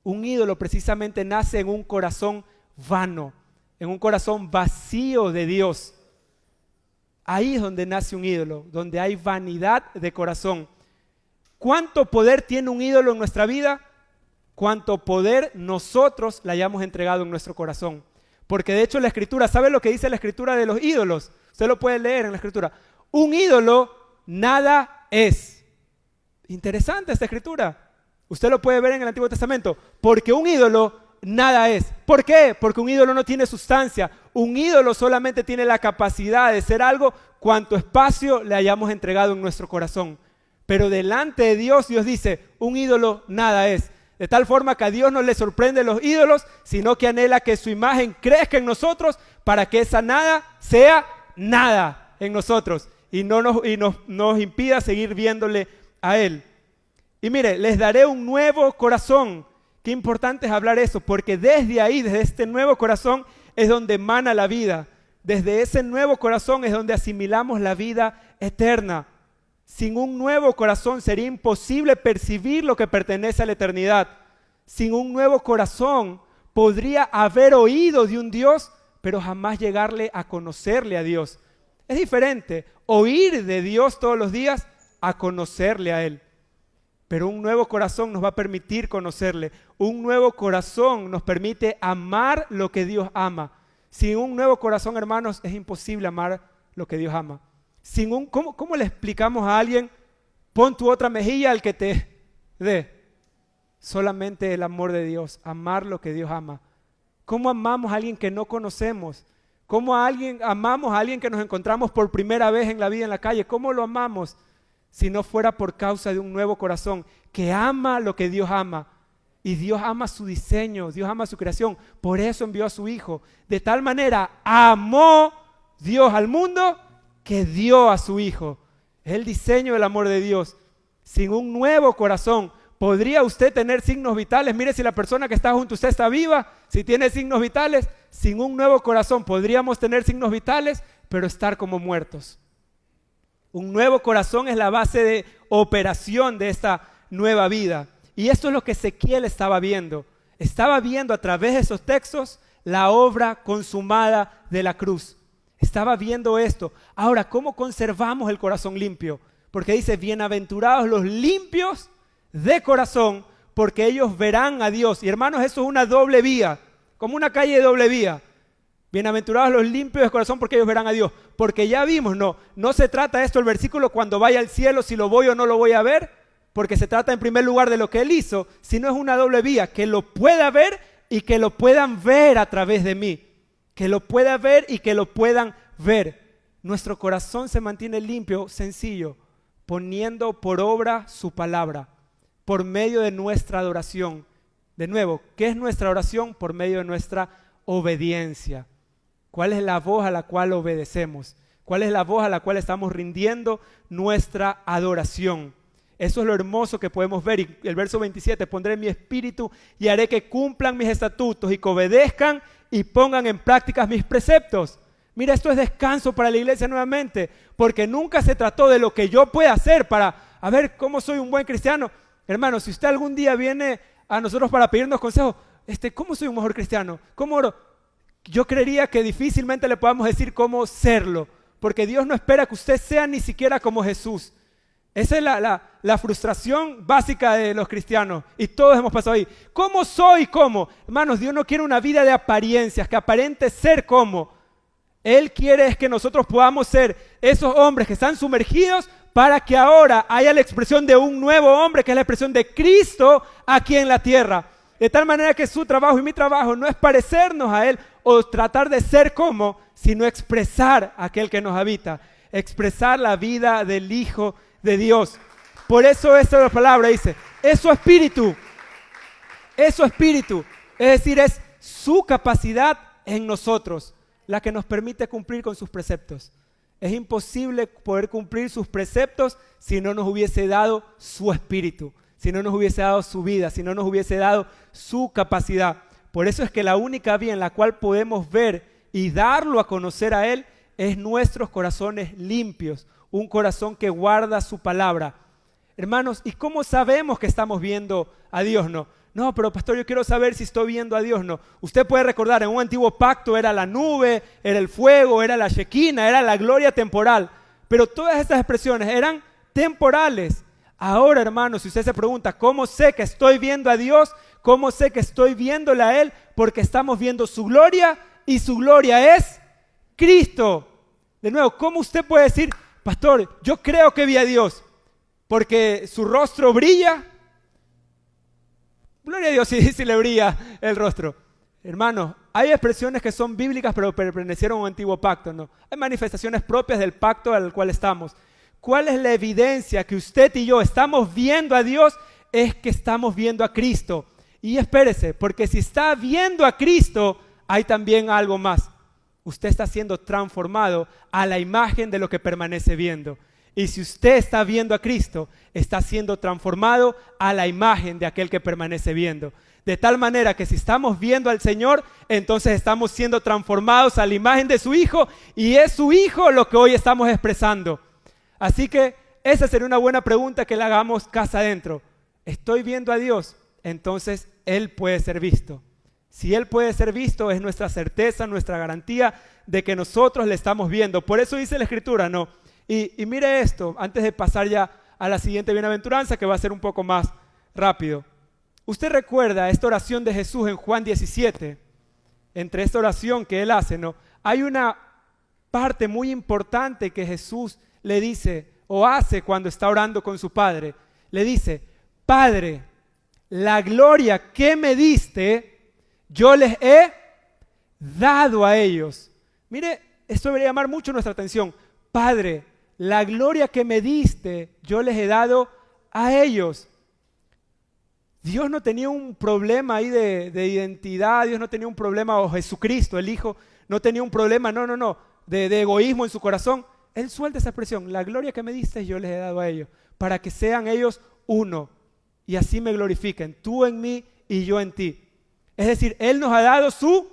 Un ídolo precisamente nace en un corazón vano, en un corazón vacío de Dios. Ahí es donde nace un ídolo, donde hay vanidad de corazón. ¿Cuánto poder tiene un ídolo en nuestra vida? Cuánto poder nosotros le hayamos entregado en nuestro corazón. Porque de hecho la Escritura, ¿sabe lo que dice la Escritura de los ídolos? Usted lo puede leer en la Escritura. Un ídolo nada es. Interesante esta Escritura. Usted lo puede ver en el Antiguo Testamento. Porque un ídolo nada es. ¿Por qué? Porque un ídolo no tiene sustancia. Un ídolo solamente tiene la capacidad de ser algo cuanto espacio le hayamos entregado en nuestro corazón. Pero delante de Dios, Dios dice, un ídolo nada es. De tal forma que a Dios no le sorprende los ídolos, sino que anhela que su imagen crezca en nosotros para que esa nada sea nada en nosotros y nos impida seguir viéndole a Él. Y mire, les daré un nuevo corazón. Qué importante es hablar eso, porque desde ahí, desde este nuevo corazón, es donde emana la vida. Desde ese nuevo corazón es donde asimilamos la vida eterna. Sin un nuevo corazón sería imposible percibir lo que pertenece a la eternidad. Sin un nuevo corazón podría haber oído de un Dios, pero jamás llegarle a conocerle a Dios. Es diferente oír de Dios todos los días a conocerle a Él. Pero un nuevo corazón nos va a permitir conocerle. Un nuevo corazón nos permite amar lo que Dios ama. Sin un nuevo corazón, hermanos, es imposible amar lo que Dios ama. ¿Cómo le explicamos a alguien, pon tu otra mejilla al que te dé? Solamente el amor de Dios, amar lo que Dios ama. ¿Cómo amamos a alguien que no conocemos? ¿Cómo amamos a alguien que nos encontramos por primera vez en la vida en la calle? ¿Cómo lo amamos? Si no fuera por causa de un nuevo corazón que ama lo que Dios ama, Y Dios ama su diseño, Dios ama su creación. Por eso envió a su Hijo. De tal manera amó Dios al mundo que dio a su Hijo. Es el diseño del amor de Dios. Sin un nuevo corazón, ¿podría usted tener signos vitales? Mire, si la persona que está junto a usted está viva, si tiene signos vitales, sin un nuevo corazón podríamos tener signos vitales, pero estar como muertos. Un nuevo corazón es la base de operación de esta nueva vida. Y esto es lo que Ezequiel estaba viendo. Estaba viendo a través de esos textos la obra consumada de la cruz. Estaba viendo esto. Ahora, ¿cómo conservamos el corazón limpio? Porque dice, bienaventurados los limpios de corazón, porque ellos verán a Dios. Y hermanos, eso es una doble vía, como una calle de doble vía. Bienaventurados los limpios de corazón, porque ellos verán a Dios. Porque ya vimos, no se trata esto el versículo cuando vaya al cielo, si lo voy o no lo voy a ver, porque se trata en primer lugar de lo que Él hizo, sino es una doble vía, que lo pueda ver y que lo puedan ver a través de mí. Que lo pueda ver y que lo puedan ver. Nuestro corazón se mantiene limpio, sencillo, poniendo por obra su palabra, por medio de nuestra adoración. De nuevo, ¿qué es nuestra oración? Por medio de nuestra obediencia. ¿Cuál es la voz a la cual obedecemos? ¿Cuál es la voz a la cual estamos rindiendo nuestra adoración? Eso es lo hermoso que podemos ver. Y el verso 27, pondré mi espíritu y haré que cumplan mis estatutos y que obedezcan y pongan en práctica mis preceptos. Mira, esto es descanso para la iglesia nuevamente, porque nunca se trató de lo que yo pueda hacer para, a ver, ¿cómo soy un buen cristiano? Hermano, si usted algún día viene a nosotros para pedirnos consejos, ¿cómo soy un mejor cristiano? ¿Cómo oro? Yo creería que difícilmente le podamos decir cómo serlo, porque Dios no espera que usted sea ni siquiera como Jesús. Esa es la frustración básica de los cristianos y todos hemos pasado ahí. ¿Cómo soy? ¿Cómo? Hermanos, Dios no quiere una vida de apariencias, que aparente ser como. Él quiere es que nosotros podamos ser esos hombres que están sumergidos para que ahora haya la expresión de un nuevo hombre, que es la expresión de Cristo aquí en la tierra. De tal manera que su trabajo y mi trabajo no es parecernos a Él o tratar de ser como, sino expresar a aquel que nos habita, expresar la vida del Hijo de Dios. Por eso esta es la palabra, dice, es su espíritu, es decir, es su capacidad en nosotros la que nos permite cumplir con sus preceptos. Es imposible poder cumplir sus preceptos si no nos hubiese dado su espíritu, si no nos hubiese dado su vida, si no nos hubiese dado su capacidad. Por eso es que la única vía en la cual podemos ver y darlo a conocer a Él es nuestros corazones limpios, un corazón que guarda su palabra. Hermanos, ¿y cómo sabemos que estamos viendo a Dios? No, pero pastor, yo quiero saber si estoy viendo a Dios. No, usted puede recordar, en un antiguo pacto era la nube, era el fuego, era la Shekinah, era la gloria temporal. Pero todas estas expresiones eran temporales. Ahora, hermanos, si usted se pregunta, ¿cómo sé que estoy viendo a Dios? ¿Cómo sé que estoy viéndole a Él? Porque estamos viendo su gloria y su gloria es Cristo. De nuevo, ¿cómo usted puede decir, pastor, yo creo que vi a Dios porque su rostro brilla? Gloria a Dios si le brilla el rostro. Hermanos, hay expresiones que son bíblicas pero pertenecieron a un antiguo pacto, ¿no? Hay manifestaciones propias del pacto al cual estamos. ¿Cuál es la evidencia que usted y yo estamos viendo a Dios? Es que estamos viendo a Cristo. Y espérese, porque si está viendo a Cristo, hay también algo más. Usted está siendo transformado a la imagen de lo que permanece viendo. Y si usted está viendo a Cristo, está siendo transformado a la imagen de aquel que permanece viendo. De tal manera que si estamos viendo al Señor, entonces estamos siendo transformados a la imagen de su Hijo, y es su Hijo lo que hoy estamos expresando. Así que esa sería una buena pregunta que le hagamos casa adentro. ¿Estoy viendo a Dios? Entonces Él puede ser visto. Si Él puede ser visto, es nuestra certeza, nuestra garantía de que nosotros le estamos viendo. Por eso dice la Escritura, ¿no? Y mire esto, antes de pasar ya a la siguiente bienaventuranza, que va a ser un poco más rápido. Usted recuerda esta oración de Jesús en Juan 17. Entre esta oración que Él hace, ¿no? Hay una parte muy importante que Jesús le dice o hace cuando está orando con su Padre. Le dice, Padre, la gloria que me diste, yo les he dado a ellos. Mire, esto debería llamar mucho nuestra atención. Padre, la gloria que me diste, yo les he dado a ellos. Dios no tenía un problema ahí de identidad, Dios no tenía un problema, o Jesucristo, el Hijo, no tenía un problema, no, de egoísmo en su corazón. Él suelta esa expresión, la gloria que me diste yo les he dado a ellos, para que sean ellos uno, y así me glorifiquen, tú en mí y yo en ti. Es decir, Él nos ha dado su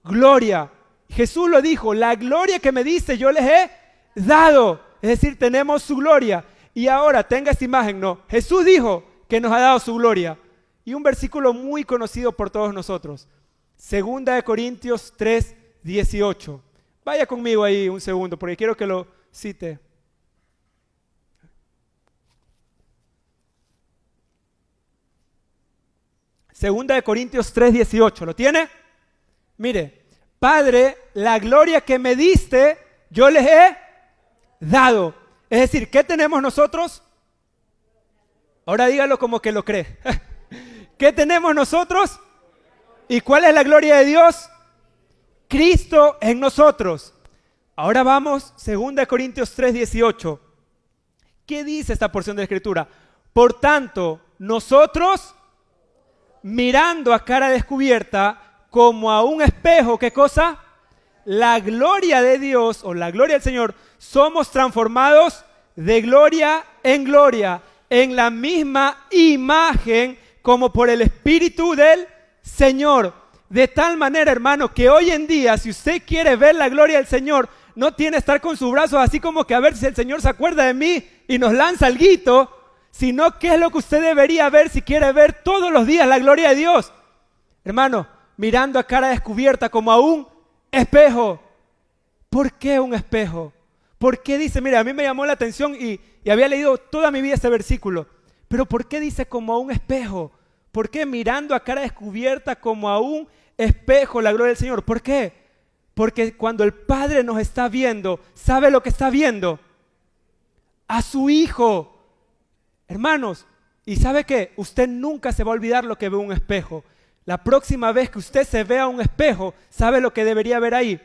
gloria. Jesús lo dijo, la gloria que me diste yo les he dado. Es decir, tenemos su gloria. Y ahora, tenga esta imagen, ¿no? Jesús dijo que nos ha dado su gloria. Y un versículo muy conocido por todos nosotros. 2 Corintios 3:18. Vaya conmigo ahí un segundo, porque quiero que lo cite. Segunda de Corintios 3:18, ¿lo tiene? Mire, Padre, la gloria que me diste, yo les he dado. Es decir, ¿qué tenemos nosotros? Ahora dígalo como que lo cree. ¿Qué tenemos nosotros? ¿Y cuál es la gloria de Dios? Cristo en nosotros. Ahora vamos, 2 Corintios 3:18. ¿Qué dice esta porción de la Escritura? Por tanto, nosotros, mirando a cara descubierta, como a un espejo, ¿qué cosa? La gloria de Dios, o la gloria del Señor, somos transformados de gloria, en la misma imagen, como por el Espíritu del Señor. De tal manera, hermano, que hoy en día, si usted quiere ver la gloria del Señor, no tiene que estar con sus brazos así como que a ver si el Señor se acuerda de mí y nos lanza alguito, sino qué es lo que usted debería ver si quiere ver todos los días la gloria de Dios. Hermano, mirando a cara descubierta como a un espejo. ¿Por qué un espejo? ¿Por qué dice? Mira, a mí me llamó la atención y había leído toda mi vida este versículo. Pero ¿por qué dice como a un espejo? ¿Por qué mirando a cara descubierta como a un espejo la gloria del Señor? ¿Por qué? Porque cuando el Padre nos está viendo, ¿sabe lo que está viendo? A su Hijo. Hermanos, ¿y sabe qué? Usted nunca se va a olvidar lo que ve un espejo. La próxima vez que usted se vea un espejo, ¿sabe lo que debería ver ahí?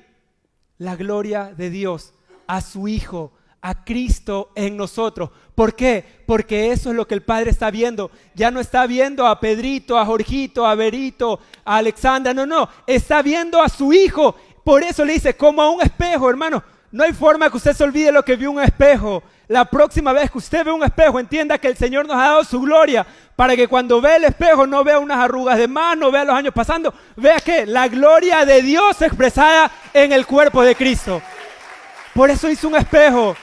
La gloria de Dios, a su Hijo, a Cristo en nosotros. ¿Por qué? Porque eso es lo que el Padre está viendo. Ya no está viendo a Pedrito, a Jorgito, a Berito, a Alexandra, no, está viendo a su Hijo. Por eso le dice, como a un espejo, hermano. No hay forma que usted se olvide lo que vio un espejo. La próxima vez que usted ve un espejo, entienda que el Señor nos ha dado su gloria, para que cuando ve el espejo no vea unas arrugas de más, no vea los años pasando, vea que la gloria de Dios expresada en el cuerpo de Cristo. Por eso hizo un espejo.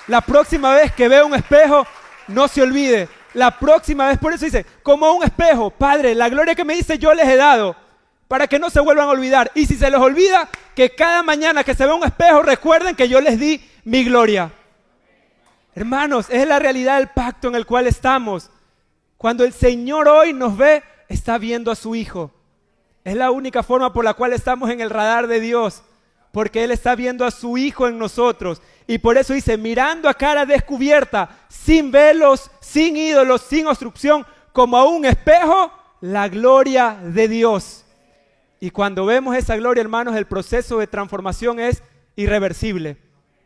La próxima vez que vea un espejo, no se olvide. La próxima vez, por eso dice, como un espejo, Padre, la gloria que me dice yo les he dado, para que no se vuelvan a olvidar. Y si se les olvida, que cada mañana que se vea un espejo, recuerden que yo les di mi gloria. Hermanos, es la realidad del pacto en el cual estamos. Cuando el Señor hoy nos ve, está viendo a su Hijo. Es la única forma por la cual estamos en el radar de Dios, porque Él está viendo a su Hijo en nosotros. Y por eso dice, mirando a cara descubierta, sin velos, sin ídolos, sin obstrucción, como a un espejo, la gloria de Dios. Y cuando vemos esa gloria, hermanos, el proceso de transformación es irreversible.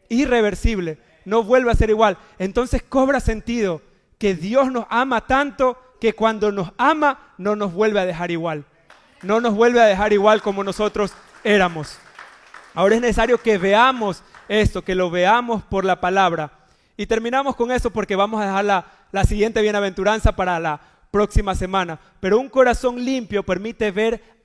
Irreversible. No vuelve a ser igual. Entonces cobra sentido que Dios nos ama tanto que cuando nos ama no nos vuelve a dejar igual. No nos vuelve a dejar igual como nosotros éramos. Ahora es necesario que veamos esto, que lo veamos por la palabra. Y terminamos con eso porque vamos a dejar la siguiente bienaventuranza para la próxima semana. Pero un corazón limpio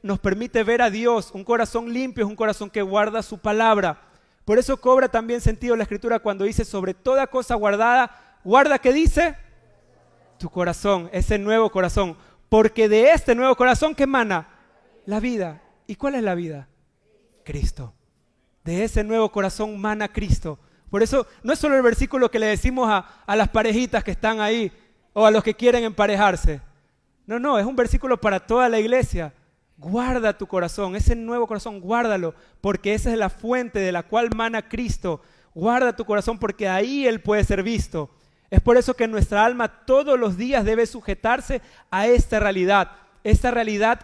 nos permite ver a Dios. Un corazón limpio es un corazón que guarda su palabra. Por eso cobra también sentido la Escritura cuando dice sobre toda cosa guardada, guarda, ¿qué dice? Tu corazón, ese nuevo corazón. Porque de este nuevo corazón, ¿qué emana? La vida. ¿Y cuál es la vida? Cristo. De ese nuevo corazón mana Cristo. Por eso no es solo el versículo que le decimos a las parejitas que están ahí o a los que quieren emparejarse. No, es un versículo para toda la iglesia. Guarda tu corazón, ese nuevo corazón, guárdalo, porque esa es la fuente de la cual mana Cristo. Guarda tu corazón porque ahí Él puede ser visto. Es por eso que nuestra alma todos los días debe sujetarse a esta realidad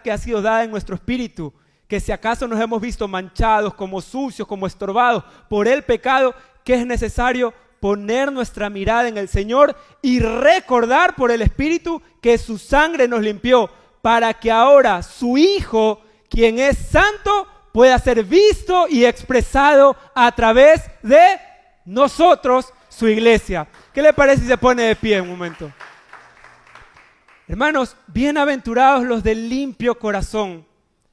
que ha sido dada en nuestro espíritu, que si acaso nos hemos visto manchados, como sucios, como estorbados por el pecado, ¿qué es necesario? poner nuestra mirada en el Señor y recordar por el Espíritu que su sangre nos limpió, para que ahora su Hijo, quien es santo, pueda ser visto y expresado a través de nosotros, su iglesia. ¿Qué le parece si se pone de pie un momento? Hermanos, bienaventurados los del limpio corazón.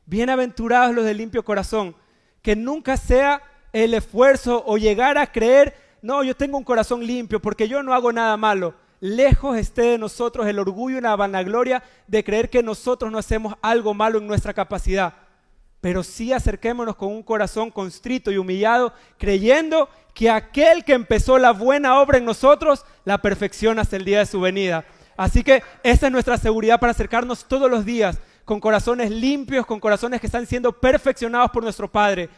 Bienaventurados los del limpio corazón. Que nunca sea el esfuerzo o llegar a creer, no, yo tengo un corazón limpio porque yo no hago nada malo. Lejos esté de nosotros el orgullo y la vanagloria de creer que nosotros no hacemos algo malo en nuestra capacidad. Pero sí acerquémonos con un corazón constrito y humillado, creyendo que aquel que empezó la buena obra en nosotros, la perfecciona hasta el día de su venida. Así que esa es nuestra seguridad para acercarnos todos los días con corazones limpios, con corazones que están siendo perfeccionados por nuestro Padre.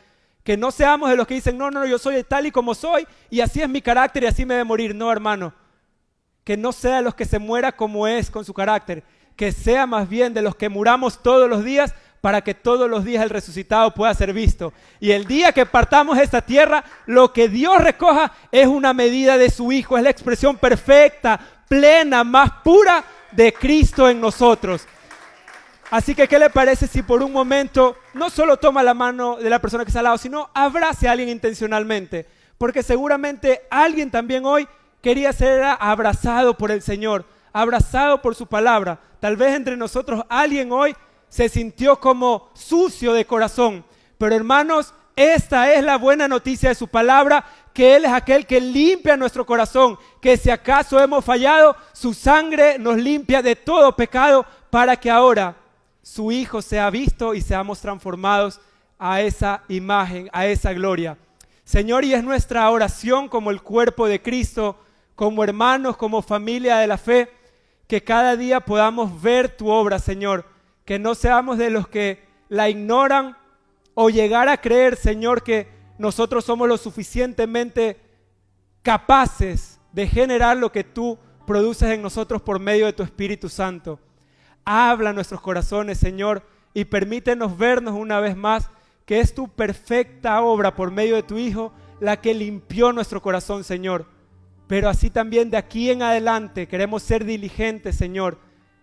Que no seamos de los que dicen, no, yo soy tal y como soy y así es mi carácter y así me he de morir. No, hermano. Que no sea de los que se muera como es con su carácter. Que sea más bien de los que muramos todos los días para que todos los días el resucitado pueda ser visto. Y el día que partamos de esta tierra, lo que Dios recoja es una medida de su Hijo, es la expresión perfecta, plena, más pura de Cristo en nosotros. Así que, ¿qué le parece si por un momento no solo toma la mano de la persona que está al lado, sino abrace a alguien intencionalmente? Porque seguramente alguien también hoy quería ser abrazado por el Señor, abrazado por su palabra. Tal vez entre nosotros alguien hoy se sintió como sucio de corazón. Pero hermanos, esta es la buena noticia de su palabra, que Él es aquel que limpia nuestro corazón, que si acaso hemos fallado, su sangre nos limpia de todo pecado para que ahora su Hijo sea visto y seamos transformados a esa imagen, a esa gloria. Señor, y es nuestra oración como el cuerpo de Cristo, como hermanos, como familia de la fe, que cada día podamos ver tu obra, Señor, que no seamos de los que la ignoran o llegar a creer, Señor, que nosotros somos lo suficientemente capaces de generar lo que tú produces en nosotros por medio de tu Espíritu Santo. Habla a nuestros corazones, Señor, y permítenos vernos una vez más que es tu perfecta obra por medio de tu Hijo la que limpió nuestro corazón, Señor. Pero así también de aquí en adelante queremos ser diligentes, Señor,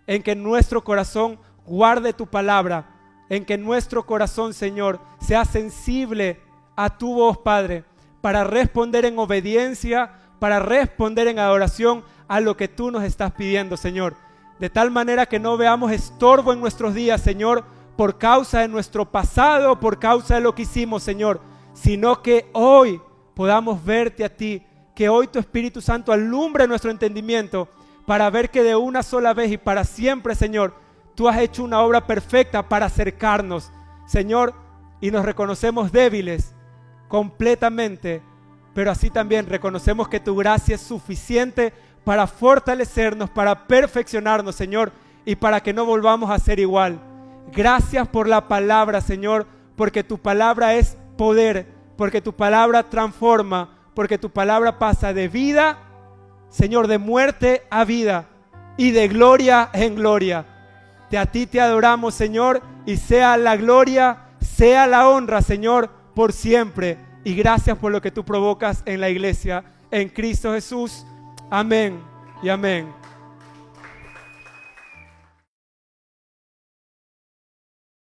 en que nuestro corazón guarde tu palabra, en que nuestro corazón, Señor, sea sensible a tu voz, Padre, para responder en obediencia, para responder en adoración a lo que tú nos estás pidiendo, Señor. De tal manera que no veamos estorbo en nuestros días, Señor, por causa de nuestro pasado, por causa de lo que hicimos, Señor, sino que hoy podamos verte a ti, que hoy tu Espíritu Santo alumbre nuestro entendimiento para ver que de una sola vez y para siempre, Señor, tú has hecho una obra perfecta para acercarnos, Señor, y nos reconocemos débiles completamente, pero así también reconocemos que tu gracia es suficiente para fortalecernos, para perfeccionarnos, Señor, y para que no volvamos a ser igual. Gracias por la palabra, Señor, porque tu palabra es poder, porque tu palabra transforma, porque tu palabra pasa de vida, Señor, de muerte a vida y de gloria en gloria. A ti te adoramos, Señor, y sea la gloria, sea la honra, Señor, por siempre. Y gracias por lo que tú provocas en la iglesia, en Cristo Jesús. Amén y amén.